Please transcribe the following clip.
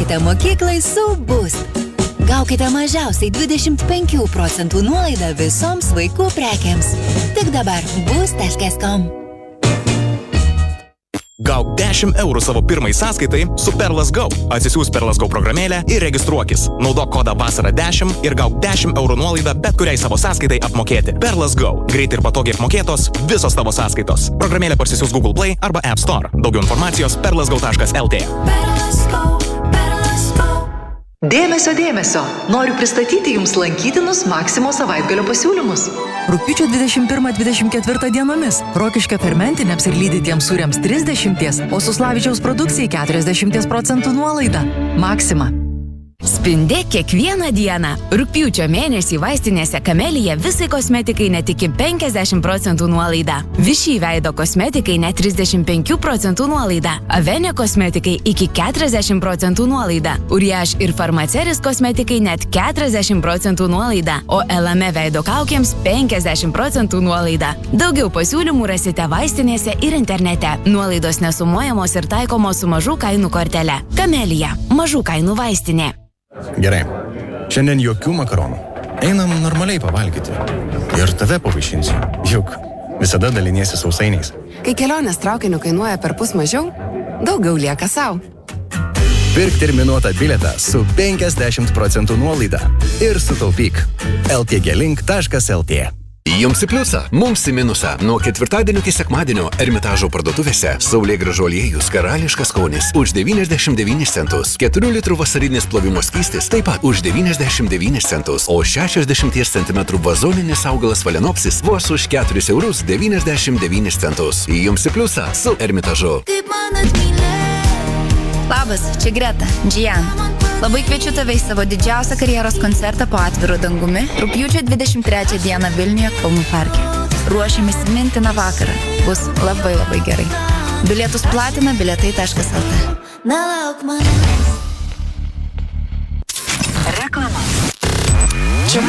Dovanokite mokyklai su Boost. Gaukite mažiausiai 25% nuolaidą visoms vaikų prekiams. Tik dabar boost.com. Gauk 10 eurų savo pirmai sąskaitai su Perlas Go. Atsisiųs Perlas Go programėlę ir registruokis. Naudok kodą vasara10 ir gauk 10 eurų nuolaidą bet kuriai savo sąskaitai apmokėti. Perlas Go. Greit ir patogiai apmokėtos visos tavo sąskaitos. Programėlę parsisiųs Google Play arba App Store. Daugiau informacijos perlasgo.lt. Dėmesio, dėmesio! Noriu pristatyti Jums lankytinus Maksimo savaitgalio pasiūlymus. Rugpjūčio 21-24 dienomis Rokiškio fermentiniams ir lydytiems sūriams 30%, o Suslavičiaus produkcijai 40% nuolaida. Maksima. Spindėk kiekvieną dieną. Rugpjūčio mėnesį vaistinėse Kamelija visai kosmetikai net iki 50% nuolaida. Vichy veido kosmetikai net 35% nuolaida. Avene kosmetikai iki 40% nuolaida. Uriaž ir Farmaceris kosmetikai net 40% nuolaida. O Elame veido kaukėms 50% nuolaida. Daugiau pasiūlymų rasite vaistinėse ir internete. Nuolaidos nesumuojamos ir taikomos su mažų kainų kortele. Kamelija. Mažų kainų vaistinė. Gerai, šiandien jokių makaronų. Einam normaliai pavalgyti. Ir tave pavaišinsiu, juk visada daliniesi sausainiais. Kai kelionės traukiniu kainuoja perpus mažiau, daugiau lieka sau. Pirk terminuotą bilietą su 50% nuolaida ir sutaupyk. ltglink.lt. Jums į pliusą, mums į minusą. Nuo ketvirtadienio iki sekmadienio Ermitažo parduotuvėse Saulėgrąžų aliejus karališkas skonis už 99 centus. 4 litrų vasarinis plovimo skystis taip pat už 99 centus. O 60 cm vazoninis augalas Valenopsis vos už 4,99 centus. Jums į pliusą su Ermitažu. Labas, čia Greta, Gian. Labai kviečiu tave į savo didžiausią karjeros koncertą po atviru dangumi rugpjūčio 23 dieną Vilniuje Kalnų parke. Ruošiamės mintiną vakarą. Bus labai gerai. Bilietus platina bilietai.lt. Nelauk manęs. Reklama. Čia